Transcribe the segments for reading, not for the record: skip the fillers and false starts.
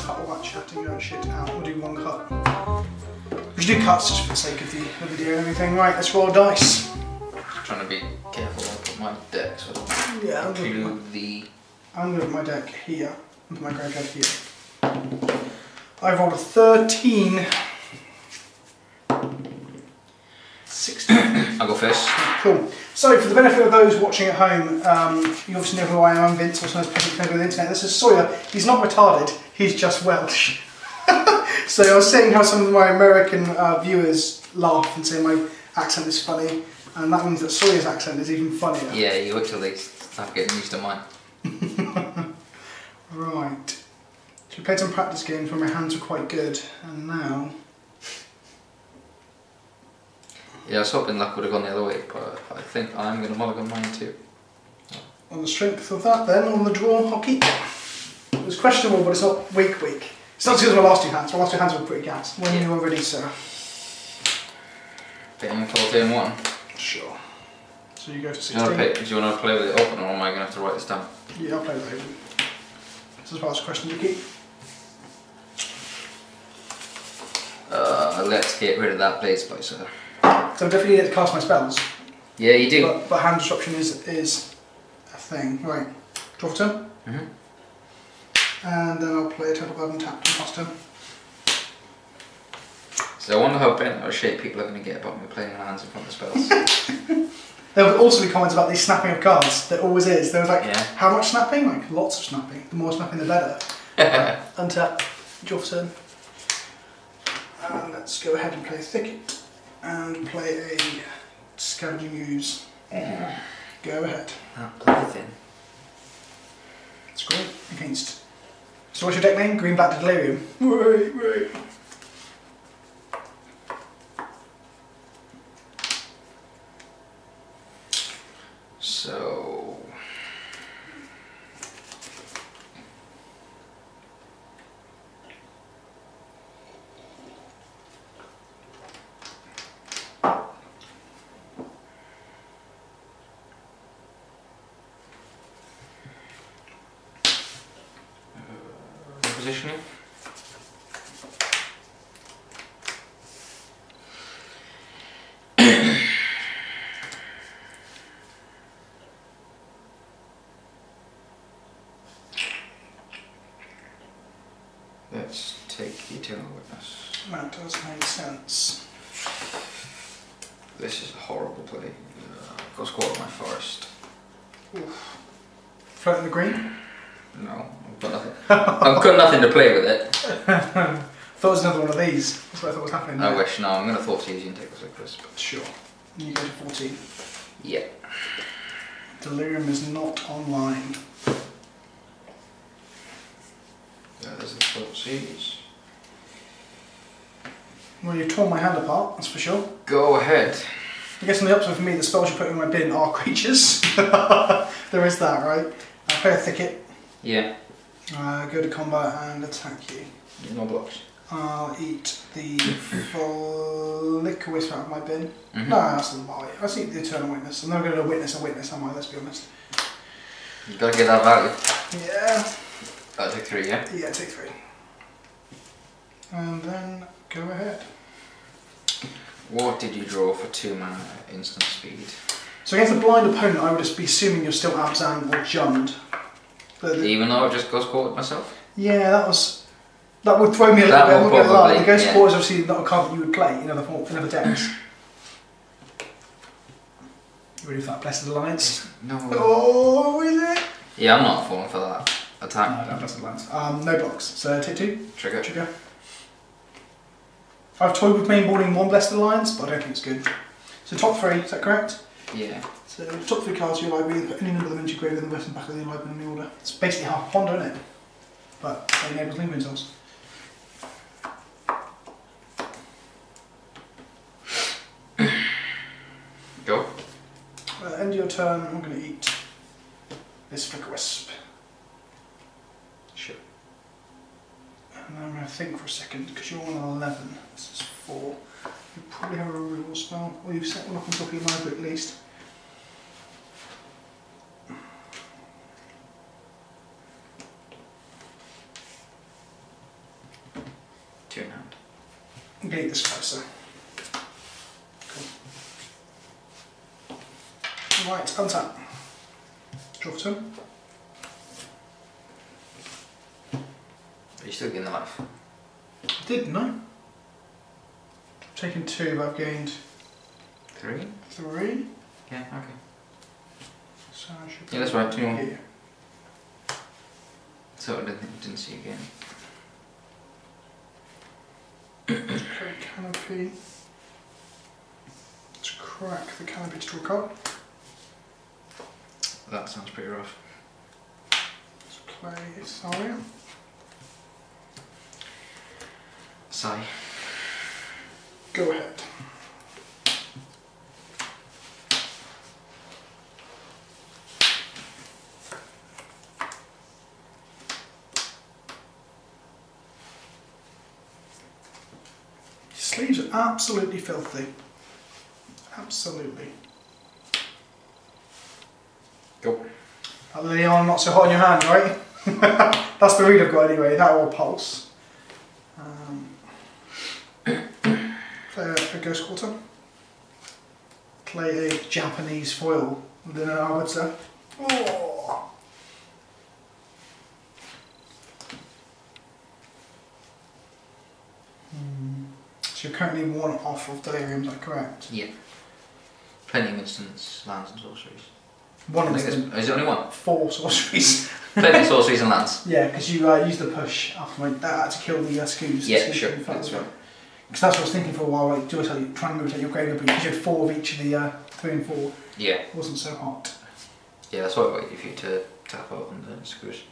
cut all that chatting and shit out. We'll do one cut. We should do cuts just for the sake of the video and everything. Right, let's roll dice. Just trying to be careful when I put my deck so I don't I'm going to put my deck here and put my graveyard here. I've rolled a 13. 16. I'll go first. Cool. So, for the benefit of those watching at home, you obviously know who I am, Vince, also known as PleasantKenobi on the internet. This is Sawyer. He's not retarded, he's just Welsh. So I was saying how some of my American viewers laugh and say my accent is funny, and that means that Sawyer's accent is even funnier. Yeah, you wait till they start getting used to mine. Right. So we played some practice games where my hands were quite good, and now... Yeah, I was hoping luck would have gone the other way, but I think I'm going to mulligan mine too. On the strength of that then, on the draw, I'll keep it. It was questionable, but it's not weak. It's not as good as my last two hands. My last two hands were pretty gas. When you are ready, sir. Betting for turn 1. Sure. So you go for 16. Do you want to play with it open, or am I going to have to write this down? Yeah, I'll play with it open. This is the last question you keep. Let's get rid of that blade splicer. So I definitely need to cast my spells. Yeah, you do. But hand disruption is a thing. Right. Draw for turn. And then I'll play a Temple Garden tapped and pass turn. So I wonder how bent or shape people are going to get about me playing my hands in front of spells. There will also be comments about the snapping of cards. There always is. There was like, how much snapping? Like, lots of snapping. The more snapping, the better. Untap. Draw for turn. And let's go ahead and play Thicket. And play a Scavenging Ooze. Go ahead. Play thin. It's great. Against. So what's your deck name? Green Black Delirium. Right. So... positioning. Let's take Eternal Witness. That does make sense. This is a horrible play. Go squat my forest. Oof. Float in the green? No, I've got nothing. I've got nothing to play with it. Thought it was another one of these. That's what I thought was happening there. I wish. No, I'm going to thought easy and take this like this. But sure. And you go to 14. Yeah. Delirium is not online. There's the thought seas. Well, you've torn my hand apart, that's for sure. Go ahead. I guess on the upside for me, the spells you put in my bin are creatures. There is that, right? I'll play a Thicket. Yeah. Go to combat and attack you. No blocks. I'll eat the Liquor Wisp out of my bin. No, that's a lie. I'll eat the Eternal Witness. I'm never going to witness a witness, am I? Let's be honest. You've got to get that value. Yeah. I'll take 3, yeah? Yeah, take 3. And then go ahead. What did you draw for 2 mana instant speed? So against a blind opponent, I would just be assuming you're still Abzan or Jund. Even though I just ghost quartered myself? Yeah, that would throw me a little bit. I'm not going to lie. The Ghost yeah. Quarter is obviously not a card that you would play in other decks. You ready for that Blessed Alliance? No. Oh, is it? Yeah, I'm not falling for that attack. No, I don't Blessed Alliance. No blocks. So take 2. Trigger. I've toyed with mainboarding 1 Blessed Alliance, but I don't think it's good. So top 3, is that correct? Yeah. So top 3 cards of your library, put any number of them into your grave in the west and back of the library in the order. It's basically half a ponder, isn't it? But it enables lingering souls. Go. End your turn, I'm going to eat this Flicker Wisp. Sure. And I'm going to think for a second, because you're on 11, this is 4. You probably have a removal spell, or you've set one up on top of your library at least. get this closer. Cool. Right, untap. Draw for turn. Are you still getting the life? I did, no? I've taken 2, but I've gained 3? 3. Yeah, okay. So I should Yeah, that's right, 2 more. here. So I didn't see you again. Okay, canopy. Let's crack the canopy to draw a card. That sounds pretty rough. Let's play Thalia. Sigh. Go ahead. Sleeves are absolutely filthy. Absolutely. Go. Leon, not so hot on your hand, right? That's the read I've got anyway, that or pulse. Play a Ghost Quarter. Play a Japanese foil within an arbiter. Oh. So you're currently 1 off of Delirium, is that correct? Yeah. Plenty of instants, lands and sorceries. 1 I think instant. is it only 1? 4 sorceries. Plenty of sorceries and lands. Yeah, because you used the push after that to kill the scoos. Yeah, sure, that's right. Because that's what I was thinking for a while, like, do I try and rotate your graveyard, because you had 4 of each of the 3 and 4. Yeah. It wasn't so hot. Yeah, that's why I waited for you to tap out on the screws.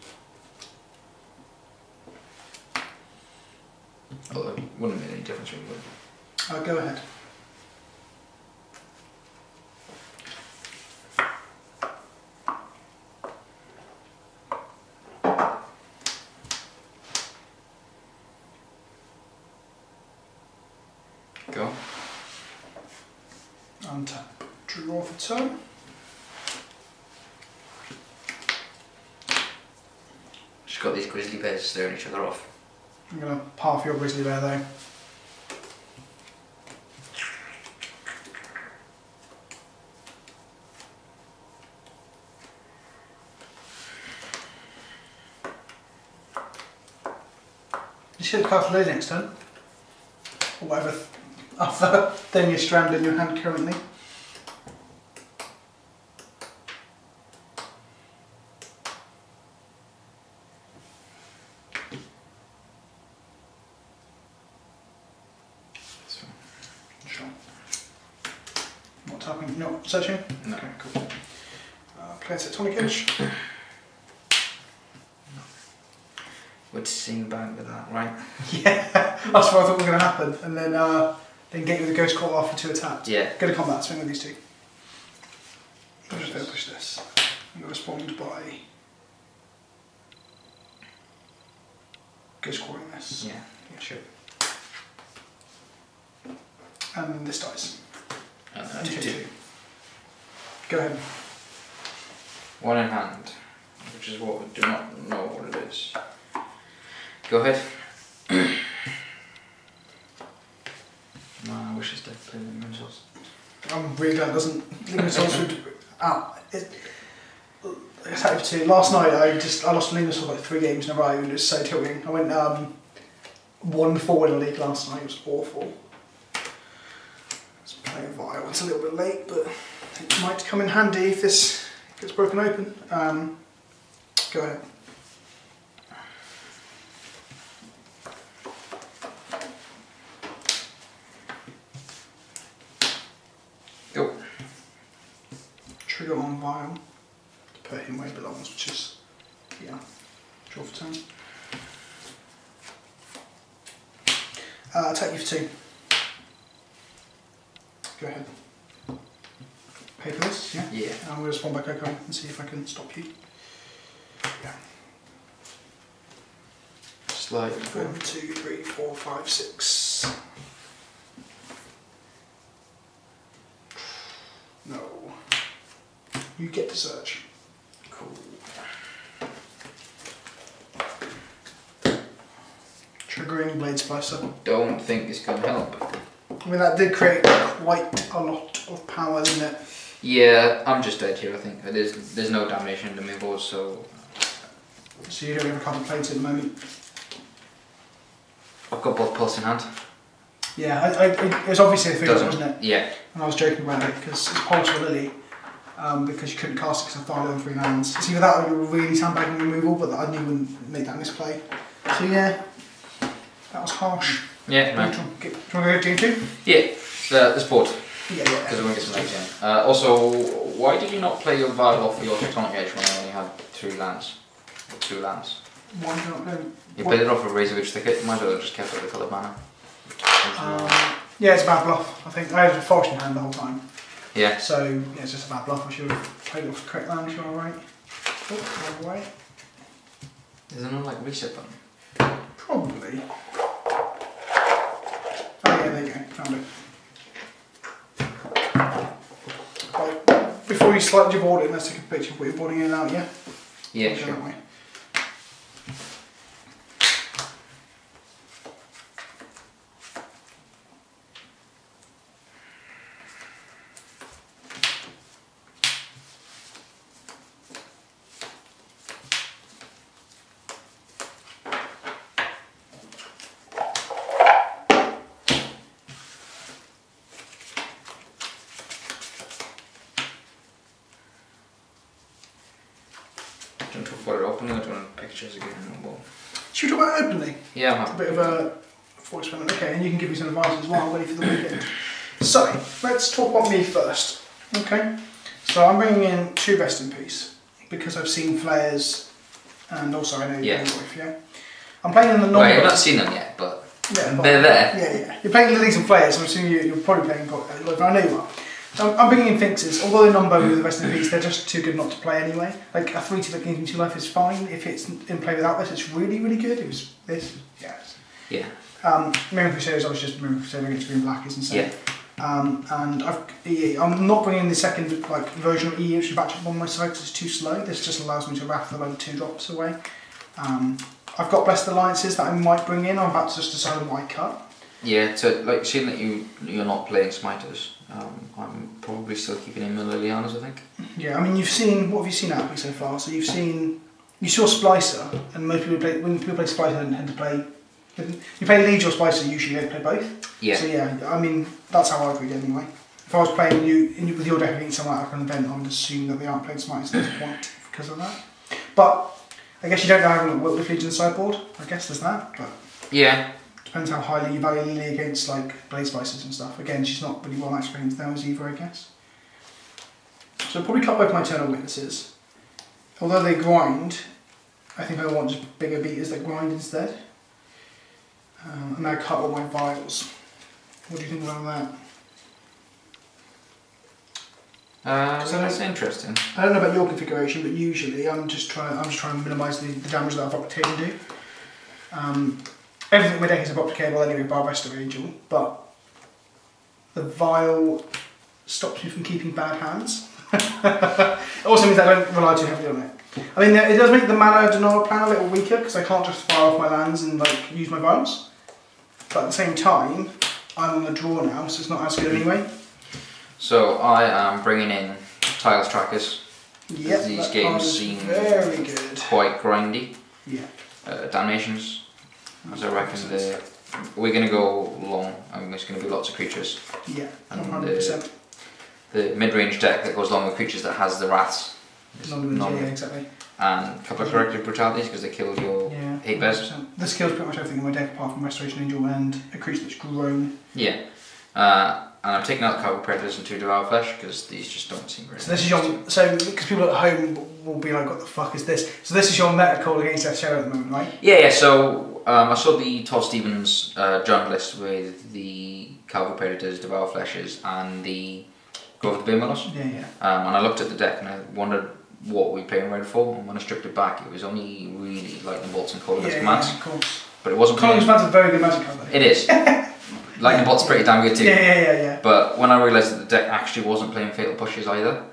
Although it wouldn't make any difference really, would it? Go ahead. Go. Untap. Draw for turn. She's got these grizzly bears staring each other off. I'm going to path your grizzly bear though. You should have calculated next turn. Or whatever other thing you're stranded in your hand currently. Sure. Not tapping, not searching? No. Okay, cool. Play a Tectonic Edge. Would seem bad with that, right? Yeah, that's what I thought was going to happen. And then get you with the Ghost Court after 2 attacks. Yeah. Go to combat, swing with these 2. I'm just going to push this. I'm going to respond by Ghost Courting this. Yeah, sure. And this dies. And And you take 2. 2. Go ahead. 1 in hand, which is what we do not know what it is. Go ahead. No, I wish it's dead play the Moonsaws. I'm really glad it doesn't. Luminous Source would. Attack for 2. Last night I lost Luminous Source like 3 games in a row and it was so tilting. I went 1-4 in a league last night, it was awful. Let's play a Vial. It's a little bit late, but it might come in handy if this gets broken open. Go ahead. Go. Trigger on Vial. Put him where he belongs, which is here. Draw for turn. Attack you for 2. Go ahead. Pay for this, yeah? Yeah. I'm going to spawn back Oko and see if I can stop you. Yeah. Slide. 1, 2, 3, 4, 5, 6. No. You get to search. Cool. triggering Blade Splicer. Don't think it's going to help. I mean, that did create quite a lot of power, didn't it? Yeah, I'm just dead here, I think. There's no damnation in the removals, so... So you don't have a couple of plates at the moment? I've got both pulse in hand. Yeah, it was obviously a thing, wasn't it? Yeah. And I was joking about it, because it's Pulse or Lily, because you couldn't cast it because I fired on 3 lands. It's either that or you were really sandbagging removal, but I knew you wouldn't make that misplay. So yeah, that was harsh. Yeah, no. Do you want to go Game 2? Yeah, the sport. Yeah. Because I want to get some legs in. Also, why did you not play your Vial off for your Tectonic Edge when I only had 3 lands? Or 2 lands? Why do you not know? You played it off a Razorwitch Thicket, might have just kept it with coloured mana. Yeah, it's a bad bluff, I think. I had a forest in hand the whole time. Yeah. So, yeah, it's just a bad bluff. I should have played it off the correct land, you are right. Oh, wrong way. Is there no like reset button? Probably. Oh yeah, there you go, found it. Right, before you slide your board in, let's take a picture of what you're boarding in and out, yeah? Yeah, sure. That way. Do you want to talk about it openly or do you want pictures again? Should we talk about it openly? Yeah, I'm happy. A bit of a thought experiment. Okay, and you can give me some advice as well, ready for the weekend. So, let's talk about me first. Okay, so I'm bringing in 2 Rest in Peace because I've seen Flares and also I know you're Wolf, yeah? I'm playing in the non. Right, I've not seen them yet, but yeah, they're there. Yeah. You're playing Lilies and Flares, so I'm assuming you're probably playing Wolf. I know you are. So I'm bringing in Finxes, although they're non-bone with the Rest in Peace, they're just too good not to play anyway. Like a 3-2 that gives you 2 life is fine. If it's in play without this, it's really, really good. It was this, yes. Yeah. Mirror Crusaders, obviously just Mirror Crusader against Green Black is insane. Yeah. And I'm not bringing the second version of EE, which is back up on my side because it's too slow. This just allows me to wrath the 2 drops away. I've got Blessed Alliances that I might bring in. I'm about to just decide on what I cut. Yeah, so like seeing that you're not playing Smiters, I'm probably still keeping in the Lilianas, I think. Yeah, I mean what have you seen out of me so far? So you saw Splicer, and most people when people play Splicer they tend to play, you play Legion or Splicer, usually they play both. Yeah. So yeah, I mean, that's how I'd read it anyway. If I was playing with your deck against someone at an event, I would assume that they aren't playing Smiters at this point because of that. But I guess you don't know having Wiltliff Legion sideboard, I guess there's that, but... Yeah. Depends how highly you value Lily against like Blade Splicers and stuff. Again, she's not really well matched against those either, I guess. So I'll probably cut both my Eternal Witnesses. Although they grind, I think I want just bigger beaters that grind instead. And I cut all my Vials. What do you think about that? That's interesting. I don't know about your configuration, but usually I'm just trying to minimise the damage that I've Opticate and do. Everything in my deck is Opticable anyway, bar Resto Angel, but the Vial stops me from keeping bad hands. It also means I don't rely too heavily on it. I mean, it does make the mana denial plan a little weaker because I can't just fire off my lands and use my Vials. But at the same time, I'm on the draw now, so it's not as good anyway. So I am bringing in Tiles Trackers. Yep, these games seem very good. Quite grindy. Yeah. Damnations. As I reckon we're going to go long and there's going to be lots of creatures. Yeah, and 100%. The mid-range deck that goes along with creatures that has the Wraths. Yeah, exactly. And a couple of Corrective Brutalities because they kill your 8 bears. This kills pretty much everything in my deck apart from Restoration Angel and a creature that's grown. Yeah. And I'm taking out the Cargo Predators and 2 Devour Flesh because these just don't seem great. So this is your, because people at home will be like, what the fuck is this? So this is your meta call against Death Shadow at the moment, right? Yeah, so I saw the Todd Stevens journal list with the Cargo Predators, Devour Fleshes and the Grove of the Beermallows. Yeah. And I looked at the deck and I wondered what we playing red for, and when I stripped it back it was only really Lightning Bolts and Colorless Commands. Yeah, of course. But it wasn't Colorless Commands are very good magic card. It is. Lightning Bolt's pretty damn good too. Yeah. But when I realised that the deck actually wasn't playing Fatal Pushes either,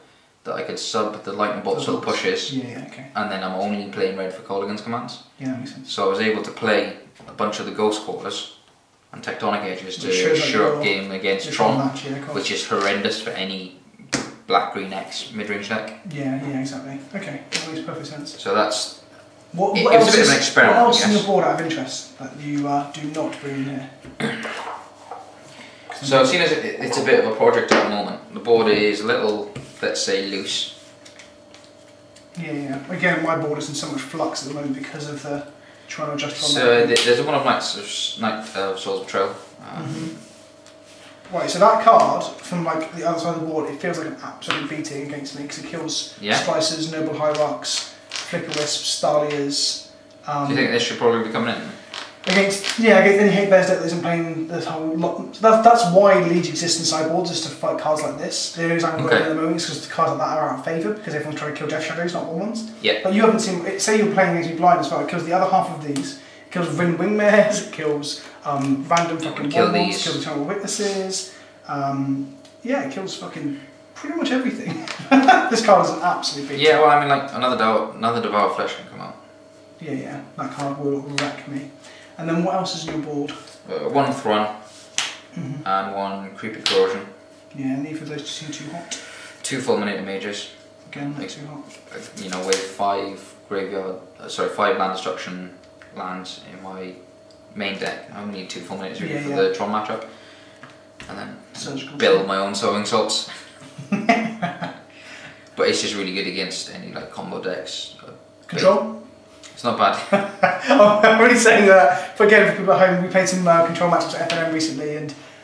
that I could sub the lightning bolt so it pushes. Yeah, okay. And then I'm only playing red for Colligan's commands. Yeah, that makes sense. So I was able to play a bunch of the Ghost Callers and Tectonic Edges to show up game against Tron, which is horrendous for any black-green X mid-range deck. Yeah, exactly. Okay, that makes perfect sense. So that's... What it was a bit of an experiment, what else in your board out of interest that you do not bring in here? So seeing as it's a bit of a project at the moment, the board is a little, let's say, loose. Yeah. Again, my board is in so much flux at the moment because of the trying to adjust. So there's one of Night of Soul's Betrayal. Right, so that card from like the other side of the board, it feels like an absolute beating against me because it kills Slicers, Noble Hierarchs, Flicker Wisps, Stahlias. Do you think this should probably be coming in? Against any hate bears deck that isn't playing this whole lot. So that's why Liege exists in sideboards, is to fight cards like this. The only reason I'm going at the moment is because the cards like that are out of favour because everyone's trying to kill Death Shadows, not one ones. Yeah. But you haven't seen. Say you're playing against me blind as well. It kills the other half of these. It kills Rin Wingmares. It kills random fucking kills Eternal Witnesses. It kills fucking pretty much everything. This card is an absolute big. Yeah, well, I mean, like another Devour Flesh can come out. Yeah, that card will wreck me. And then what else is on your board? One Thron and one Creepy Corrosion. Yeah, neither of those seem too hot. 2 Fulminator Mages. Again, not too hot. You know, with 5 land destruction lands in my main deck. I only need 2 Fulminators really for the Tron matchup. And then build my own Sowing Salts. But it's just really good against any like combo decks. Control? It's not bad. I'm really saying that, but again, for people at home, we played some control matchups at FNM recently,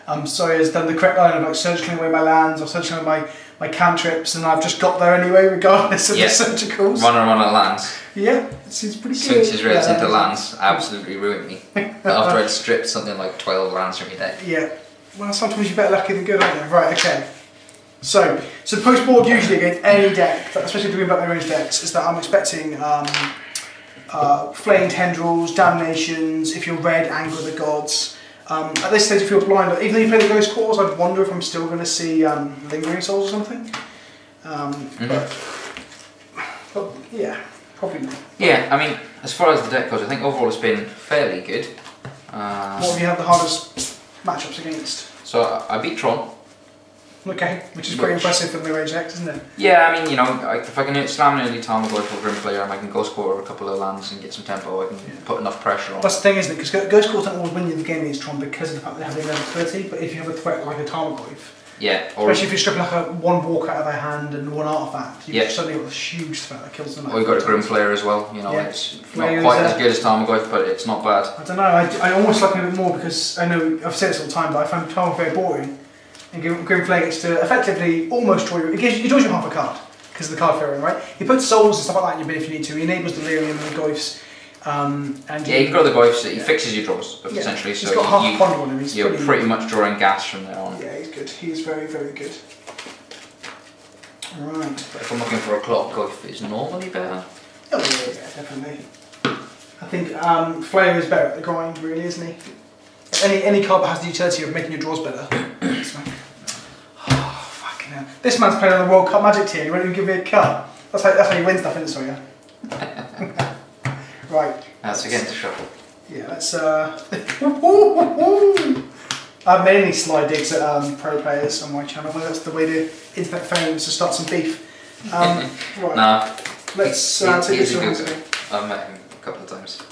and Sawyer's done the correct line of like surgically away my lands or surgically away my cantrips, and I've just got there anyway, regardless of the surgicals. Run at lands. Yeah, it seems pretty good. Swings his rails into lands, absolutely ruined me. After I'd stripped something like 12 lands from your deck. Yeah, well, sometimes you're better lucky than good, aren't you? Right, okay. So post board usually against any deck, especially doing back range decks, is that I'm expecting Flaying Tendrils, Damnations, if you're red, Anger of the Gods. At this stage, if you're blind, even though you play the Ghost Cores, I'd wonder if I'm still going to see Lingering Souls or something. But yeah, probably not. Yeah, I mean, as far as the deck goes, I think overall it's been fairly good. What have you had the hardest matchups against? So I beat Tron. Okay, which is pretty impressive for mid-range decks, isn't it? Yeah, I mean, you know, if I can slam an early Tarmogoyf or Grim Player and I can Ghost Quarter a couple of lands and get some tempo, I can put enough pressure on. That's the thing, isn't it? Because Ghost Quarter don't always win you the game against Tron because of the fact they have level 30, but if you have a threat like a Tarmogoyf, especially if you're stripping like one walk out of their hand and one artifact, you've suddenly got this huge threat that kills them. Or you've got a Grim Player as well, you know, it's not quite as good as Tarmogoyf, but it's not bad. I don't know, I almost like it a bit more because I know, I've said this all the time, but I find Tarmogoyf very boring. And Grim Flare gets to effectively almost draw you. It draws you half a card because of the card theory, right? He puts souls and stuff like that in your bin if you need to. He enables Delirium and the Goyfs. And you can draw the Goyfs. He fixes your draws essentially. He's got half a pond on him. You're pretty much drawing gas from there on. Yeah, he's good. He's very, very good. Right. But if I'm looking for a clock, Goyf is normally better. Oh yeah, definitely. I think Flare is better at the grind, really, isn't he? Any card that has the utility of making your draws better. This man's playing on the World Cup Magic tier, you won't even give me a cut. That's how you win stuff, isn't it, Sawyer? Right. That's again to shuffle. Yeah, let's I mainly slide digs at pro players on my channel. That's the way to internet fame is to start some beef. Right. Nah. Let's take this one. I've met him a couple of times.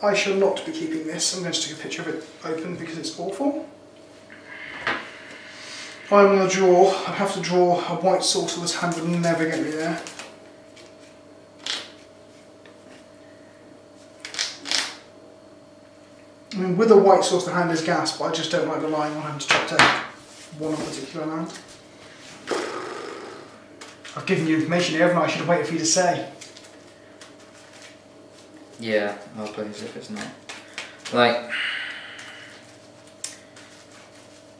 I shall not be keeping this. I'm going to take a picture of it open because it's awful. I'm going to draw, I'd have to draw a white sorcerer's hand would never get me there. I mean, with a white sorcerer hand is gas, but I just don't like relying on having to chop down one particular land. I've given you information here, haven't I? I should have waited for you to say. Yeah, I'll play as if it's not. Like,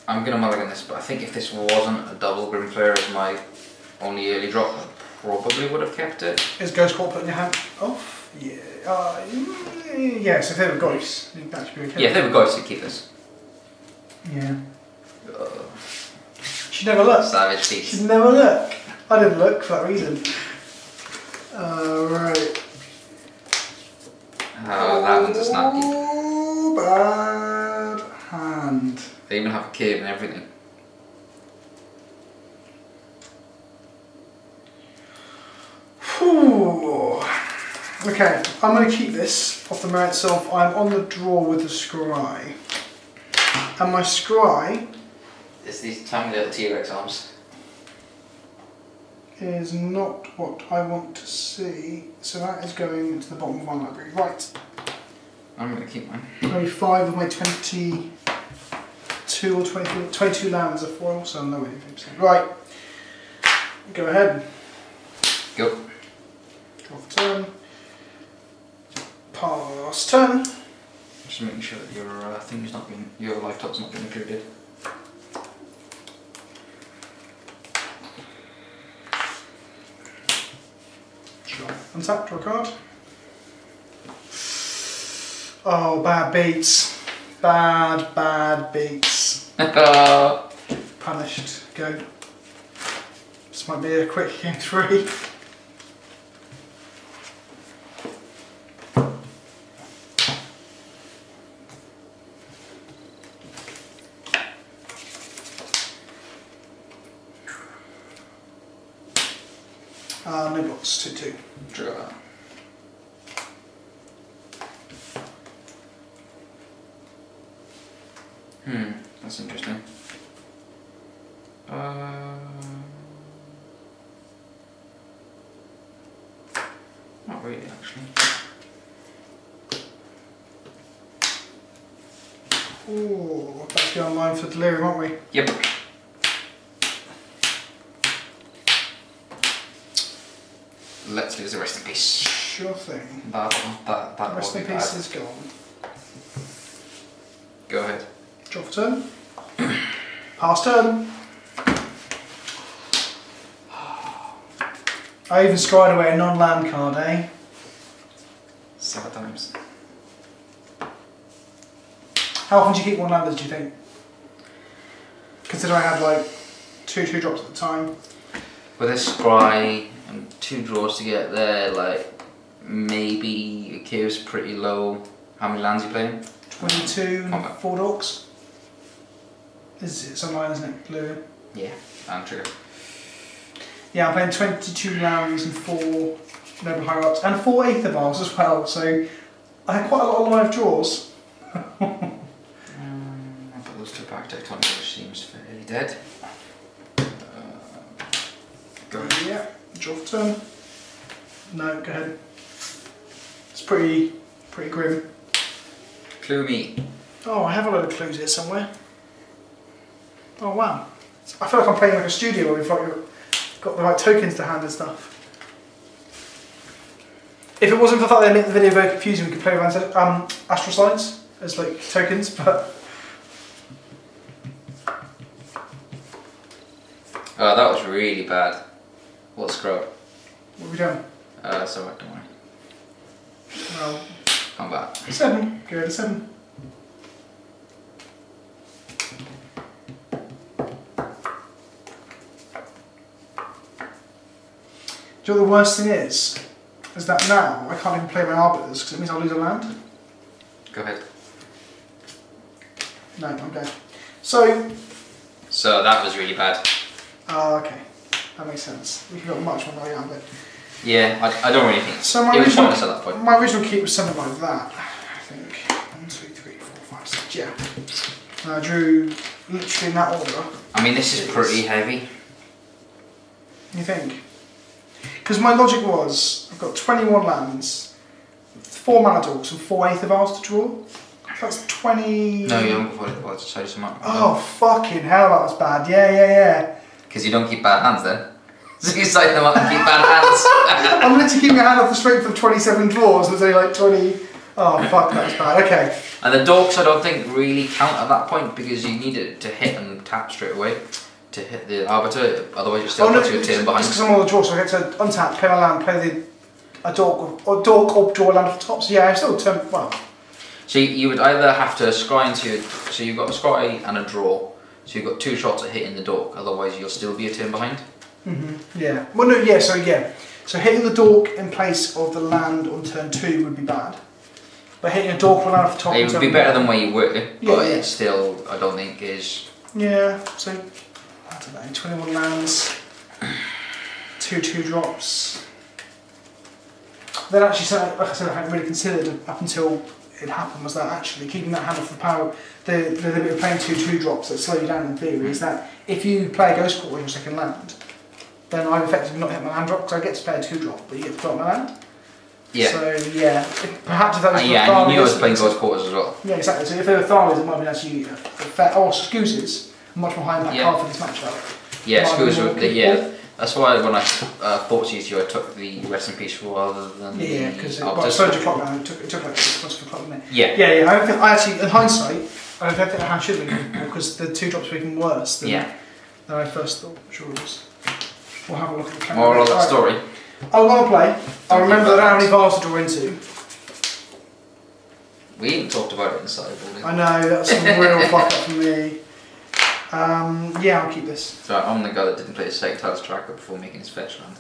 I'm going to mulligan this, but I think if this wasn't a double Grim Flare as my only early drop, I probably would have kept it. Is Ghost Court putting your hand off? Yeah. Yes, if they were Ghosts, that should be okay. Yeah, if they were Ghosts, I'd keep this. Yeah. She'd never look. Savage piece. She'd never look. I didn't look for that reason. Right. Oh, that one's a snappy. Oh, bad hand. They even have a curve and everything. Whew. Okay, I'm going to keep this off the merits of I'm on the draw with the scry. And my scry... It's these tiny little T-Rex arms. Is not what I want to see. So that is going to the bottom of my library. Right. I'm going to keep mine. Maybe 5 of my 22 or 22 lands are foil, so I'm nowhere near 50%. Right. Go ahead. Go. Draw for turn. Pass turn. Just making sure that your thing's not being, your life top's not being included. Untap, draw a card. Oh, bad beats. Bad beats. Punished. Go. This might be a quick game 3. No blocks, 2-2. Draw. That's interesting. Not really, actually. Oh, that's going online for delirium, aren't we? Yep. Let's lose the rest in peace. Sure thing. That Rest in peace is gone. Go ahead. Draw for turn. Pass turn. I even scried away a non-land card, eh? 7 times. How often do you keep one landers, do you think? Considering I had like 2 drops at the time. With a scry and 2 draws to get there, like maybe a curve's pretty low. How many lands are you playing? 22 and 4 dorks. It's online, isn't it? Blue. Yeah, and trigger. Yeah, I'm playing 22 lands and 4 noble higher-ups and 4 Aether as well, so I had quite a lot of live draws. I put those 2 back tectonic, which seems fairly dead. Go ahead. Yeah, draw for turn. No, go ahead. It's pretty grim. Clue me. Oh, I have a load of clues here somewhere. Oh wow. I feel like I'm playing like a studio where we've got the right tokens to hand and stuff. If it wasn't for the fact they make the video very confusing, we could play around astral slides as like tokens, but... Oh, that was really bad. What scrub? What have we done? It's alright, don't worry. Well, Come back. 7. Go to 7. Do you know what the worst thing is? Is that now I can't even play my arbiters because it means I'll lose a land. Go ahead. No, I'm dead. So that was really bad. Oh, okay. That makes sense. We could have got much more than I am, but... Yeah, I don't really think So it was pointless at that point. My original keep was something like that, I think. 1, 2, 3, 4, 5, 6, yeah. And I drew literally in that order. I mean, this is pretty heavy. You think? Because my logic was, I've got 21 lands, 4 mana dorks and 4 Aether Vials to draw. That's 20... No, you haven't got 4 to show some up. Oh, fucking hell, that was bad. Yeah. Because you don't keep bad hands then. So you sight them up and keep bad hands. I'm literally keeping a hand off the strength of 27 draws, and there's only like 20... Oh, fuck, that's bad. Okay. And the dorks I don't think really count at that point because you need it to hit and tap straight away to hit the arbiter, otherwise you're still putting your turn behind. It's because I'm on the draw, so I get to untap, play my land, play a dork or draw a land off the top. So yeah, I still turn well. So you would either have to scry into your, so you've got a scry and a draw So you've got 2 shots at hitting the dork, otherwise you'll still be a turn behind. Yeah. Well, no, yeah, so yeah. So hitting the dork in place of the land on turn 2 would be bad. But hitting a dork will land off the top. It would be better than where you were, yeah, but it still, I don't think is... Yeah, so, I don't know, 21 lands, 2 2-drops. Then actually, like I said, I hadn't really considered up until it happened, was that actually keeping that hand off the power, the limit of playing 2 2-drops that slow you down in theory is that if you play a Ghost Quarter on your second land, then I've effectively not hit my land drop because I get to play a 2-drop, but you get to play my land. Yeah. So yeah, perhaps if that was yeah, and you knew I was playing Ghost Quarters as well. Yeah, exactly. So if they were Tharlies, it might have been actually a fair. Or Scoozes, a much more high impact card for this matchup. Yeah, Scoozes would. Yeah, that's why when I thought to you, I took the Rest in Peace rather than yeah, because it slowed your clock down. It took like 6 months for the clock, didn't it? Yeah. Yeah, yeah. I don't think I actually, in hindsight, I don't think the hand should have been because the 2-drops were even worse than I first thought. Sure it was. We'll have a look at the camera. Moral of that story. I'll go and play. I remember that how many bars to draw into. We ain't talked about it inside, did we? I know, that's a real fuck up for me. Yeah, I'll keep this. So I'm the guy that didn't play his second tiles tracker before making his fetch land.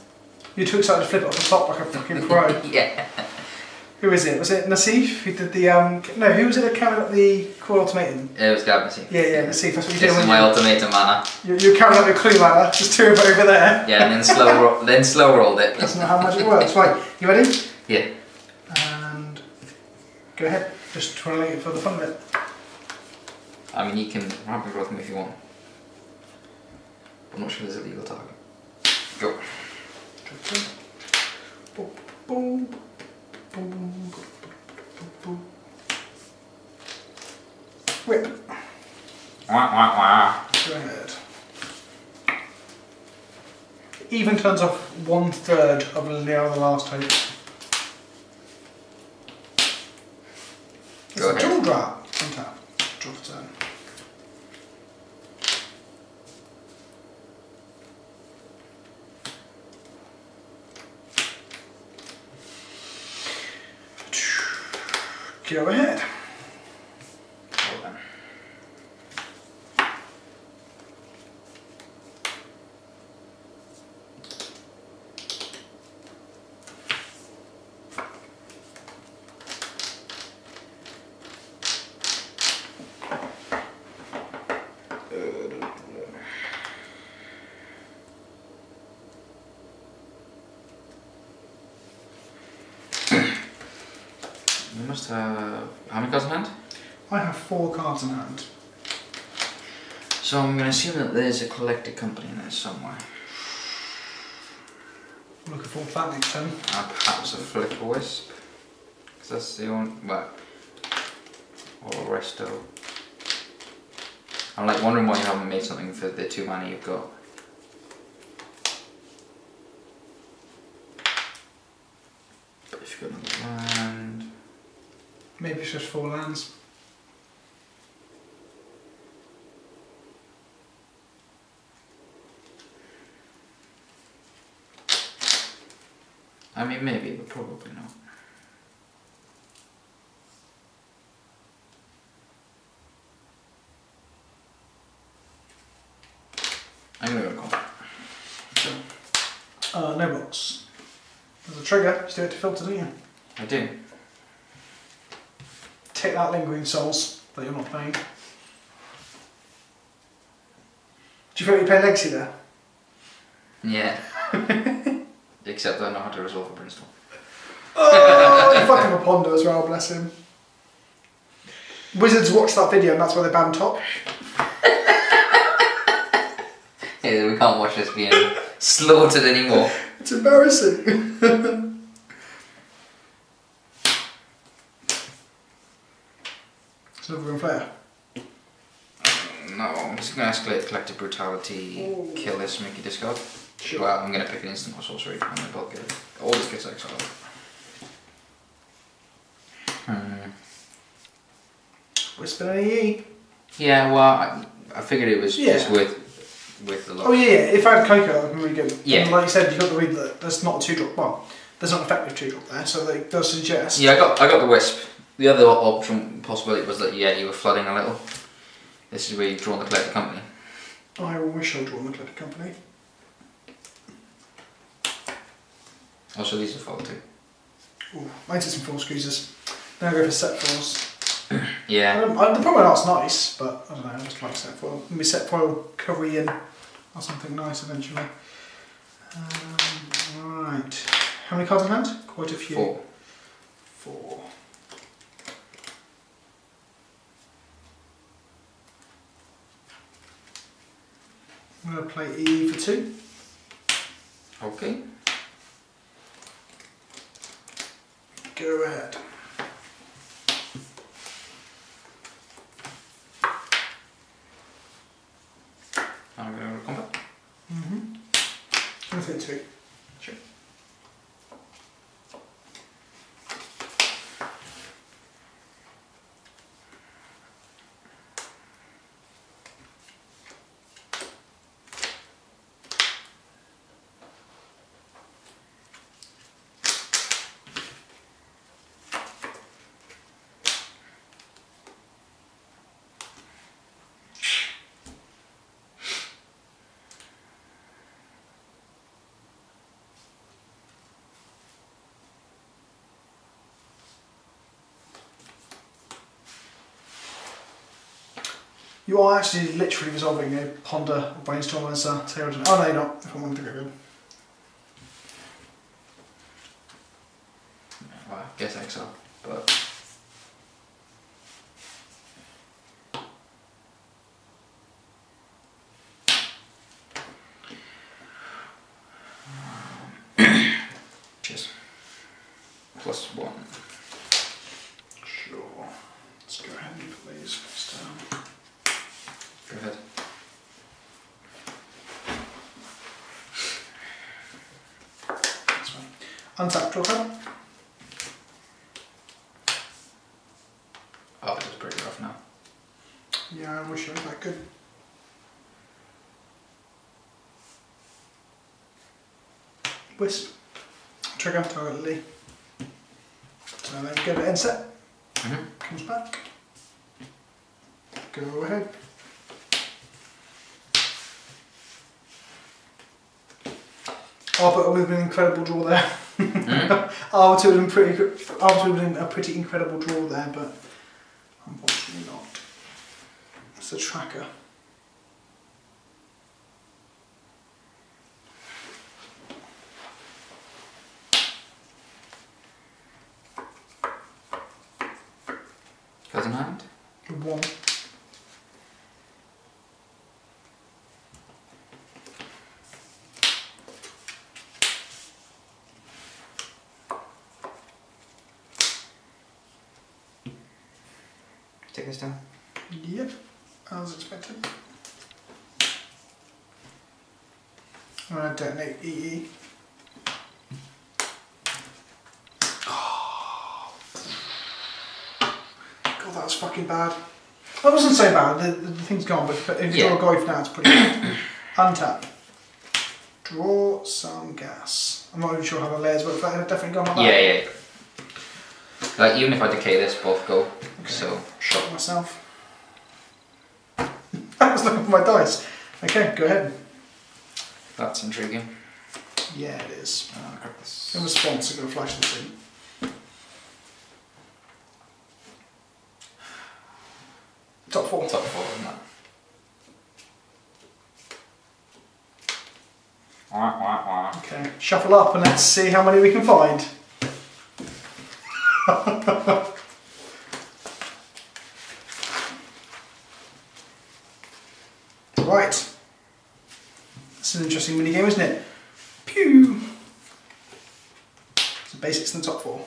You're too excited to flip it off the top like a fucking pro. Yeah. Who is it? Was it Nassif who did the no, who was it that carried up the core ultimatum? It was Gab Nassif. Yeah, Nassif, that's what you did. This is my ultimatum mana. You're carrying up your clue mana, just 2 of it over there. Yeah, and then slow rolled it. That's not how magic works. Right, you ready? Yeah. And go ahead. Just twirling it for the fun of it. I mean, you can ramp and growth them if you want. I'm not sure there's a legal target. Go. Boom, boom, boom, boom. Whip. Wah, wah, wah. Go ahead. Even turns off 1/3 of the last hope. It's a dual drop. Untap. Draw for turn. Go ahead. Well then. You must have... how many cards in hand? I have 4 cards in hand. So I'm going to assume that there's a collected company in there somewhere. I'm looking forward to that next turn. Perhaps a Flicker Wisp. Because that's the only... well... or a Resto. I'm like wondering why you haven't made something for the 2 mana you've got. But if you've got another land... maybe it's just 4 lands. I mean, maybe, but probably not. I'm gonna go call. No box. There's a trigger, you do it to filter, don't you? I do. Take that Lingering Souls that you're not playing. Do you feel like you play Legacy there? Yeah. Except I know how to resolve a Brimstone. Oh, you fucking a Ponder as well, bless him. Wizards watched that video and that's why they banned Top. Yeah, we can't watch this being slaughtered anymore. It's embarrassing. It's another room player. No, I'm just going to escalate Collective Brutality, kill this, make you discard. Sure. Well, I'm going to pick an instant or sorcery and then bulk it. All this gets exiled. Whisper an AE. Yeah, well, I figured it was just with the lot. Oh yeah, if I had Coco, I'd be really good. Yeah. And like you said, you've got to read that there's not a 2-drop. Well, there's not an effective 2-drop there, so it does suggest. Yeah, I got the Wisp. The other option possibility was that, yeah, you were flooding a little. This is where you've drawn the Collective Company. I wish I'd drawn the Collected Company. Also, these are full too. Ooh, I did some full squeezes. Then I go for set foils. Yeah. The problem art's nice, but I don't know, I just like set foil. Maybe set foil Korean or something nice eventually. Right. How many cards in hand? Quite a few. 4. 4. I'm going to play E for 2. Okay. Go ahead. I'm going to combat. I'm going to say 2. Sure. You are actually literally resolving a ponder or brainstorm as a Taylor. Oh no, you're not. If I wanted to go good. Well, I guess XL, but. Cheers. +1. Sure. Let's go ahead and put these face down. Go ahead. That's fine. Untap, draw card. Oh, this is pretty rough now. Yeah, I wish I was that good. Wisp. Trigger, target Lee. So then go to end set. Comes back. Go ahead. Oh, but with an incredible draw there. Oh, it would have been a pretty incredible draw there, but unfortunately not. It's a tracker. Cards in hand? 1. Take this down. Yep, as expected. I'm going to detonate EE. Oh. God, that was fucking bad. That wasn't so bad, the thing's gone, but if you draw a Goif now, it's pretty bad. Untap. Draw some gas. I'm not even sure how the layers work, but they've definitely gone like that. Yeah. Like, even if I decay this, both go. Okay. So. Shot myself. I was looking for my dice. Okay, go ahead. That's intriguing. Yeah, it is. Grab this. In response, I'm going to flash this in. Top 4. Top 4, isn't it? Okay, shuffle up and let's see how many we can find. Right. That's an interesting mini game, isn't it? Pew! So basics in the top 4.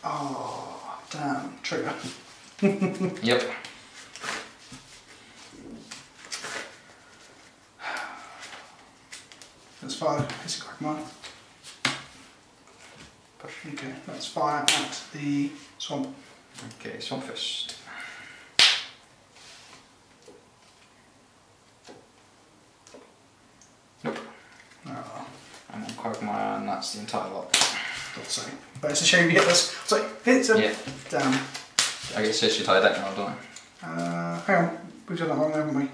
Oh, damn, trigger. Yep. Let's fire. It's a crack mine. Okay, let's fire at the swamp. Okay, swamp first. Nope. Oh, I'm on Quagmire and that's the entire lot. I'll say. But it's a shame you hit this. It's like, hit some. Yeah. Damn. I get switch your entire deck now, don't I? Hang on, we've done that wrong, haven't we?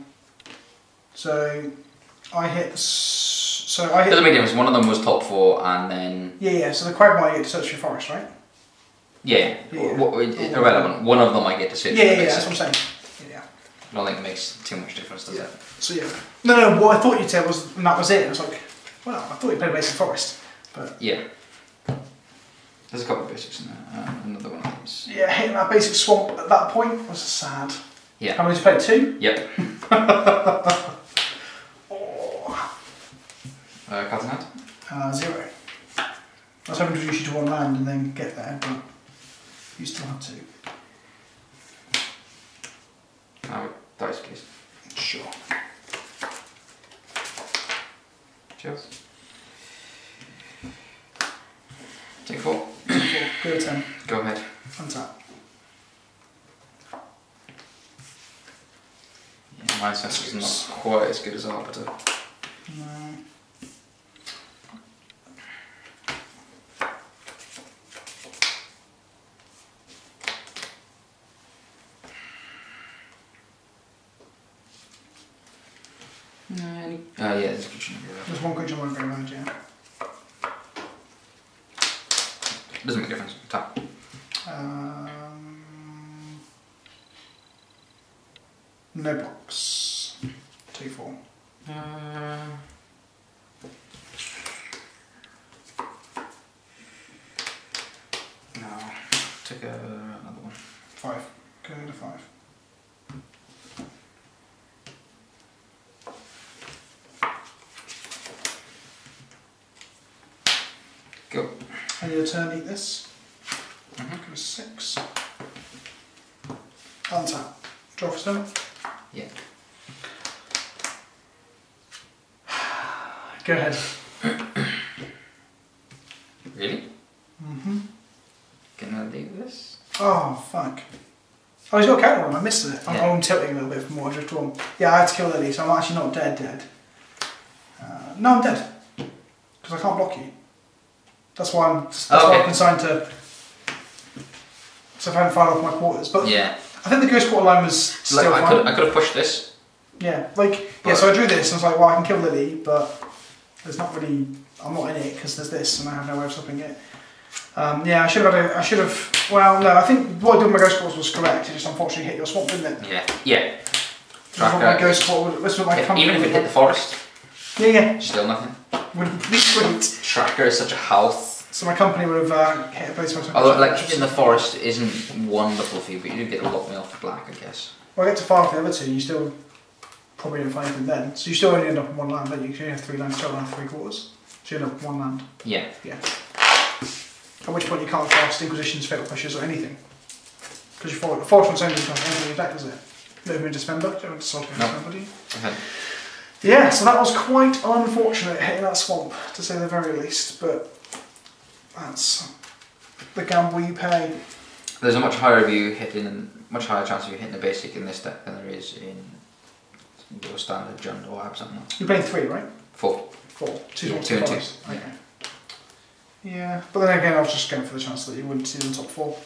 So I hit. Doesn't make a difference. One of them was top 4, and then. Yeah. So the Quagmire you get to search your forest, right? Yeah. Irrelevant. One of them I get to search. Yeah. That's what I'm saying. Yeah. I don't think it makes too much difference, does it? So yeah. No. What I thought you'd say was, and that was it. I was like, well, I thought you played basic forest, but. Yeah. There's a couple of basics in there. Another one of these. Yeah, hitting that basic swamp at that point was sad. Yeah. How many did you play? 2? Yep. Cards in hand? 0. I was hoping to reduce you to 1 land and then get there, but you still have 2. Dice, please. Sure. Cheers. Take 4. Go to 10. Go ahead. Untap. Yeah, my sense is not quite as good as Arbiter. No. Yeah, there's a creature in the There's 1 creature on my graveyard, yeah. Doesn't make a difference. Tap. No box. 2/4. No. Take another one. 5. Go to 5. Go. And your turn, eat this. Go to 6. Untap. Draw for 7. Yeah. Go ahead. Really? Can I do this? Oh, fuck. Oh, he's got a counter on. I missed it. I'm tilting a little bit from what I just drawn. Yeah, I had to kill Lily, so I'm actually not dead. No, I'm dead. Because I can't block you. That's why I'm consigned to. So if I hadn't fired off my quarters, but yeah, I think the ghost quarter line was still fine. I could have pushed this. Yeah, so I drew this and I was like, well, I can kill Lily, but there's not really. I'm not in it because there's this, and I have no way of stopping it. Yeah, I should have. Well, no, I think what I did with my ghost quarters was correct. It just unfortunately hit your swamp, didn't it? Yeah. My ghost quarter. This was my even if it hit the forest. Yeah. Still nothing. Wouldn't. Tracker is such a health. So my company would have hit a place where. Although, like, hitting the forest isn't wonderful for you, but you do get to lock me off the black, I guess. Well, I get to 5 for the other 2, you still probably don't find anything then. So you still only end up in 1 land, don't you? Because you only have 3 lands, 12 and 3/4. So you end up with 1 land. Yeah. Yeah. At which point you can't cast Inquisitions, Fatal Pushes, or anything. Because your Fortress only doesn't have anything in your deck, does it? No Moon Dismember? You don't have to Sword Dismember, do you? Okay. Yeah, so that was quite unfortunate hitting that swamp, to say the very least, but that's the gamble you pay. There's a much higher chance of you hitting the basic in this deck than there is in your standard Jund or something else. You're playing 3, right? 4. 4. 2 and 2. Okay. Yeah, but then again, I was just going for the chance that you wouldn't see them top 4.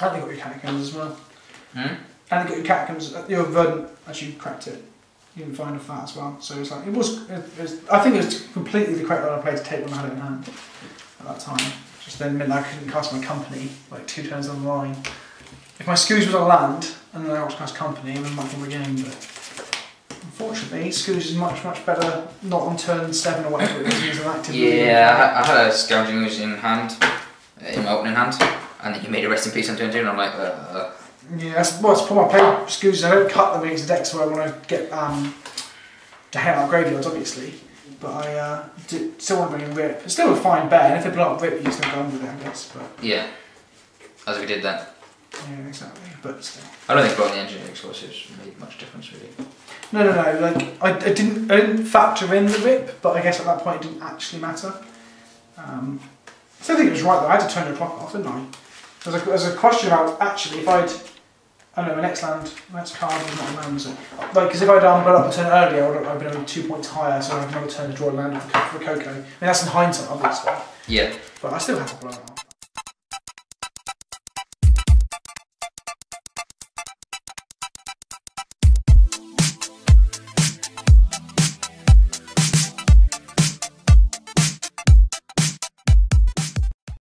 I think you got your catacombs as well. And you got your catacombs. Your Verdant actually cracked it. You didn't find a fat as well. So it's like it was. I think it was completely the correct line I played to take when I had it in hand at that time. Just then meant I couldn't cast my company like 2 turns down the line. If my Scooge was on land and then I was cast company, I would have won the game. But unfortunately, Scooge is much better not on turn 7 or whatever it is. He's an active. Yeah, I had a Scourging Ooze in hand, in my opening hand, and then you made a Rest in Peace on turn 2, and I'm like, Yeah, that's probably my play Scooges. I don't cut them into decks where I want to get to hit out graveyards, obviously. But I still want to bring in Rip. It's still a fine bet, and if they blow up Rip, you still go on with it, I guess. But yeah, as we did then. Yeah, exactly. But still, I don't think blowing the engineer explosives made much difference, really. No. Like I didn't factor in the Rip, but I guess at that point it didn't actually matter. I still think it was right though. I had to turn the clock off, didn't I? There's a question about actually if I'd. I don't know, my next card was not a land, was it? Like, because if I'd blown up a turn earlier, I would have been only 2 points higher, so I'd have another turn to draw a land for Coco. I mean, that's in hindsight, obviously. Yeah. But I still had to blow it up.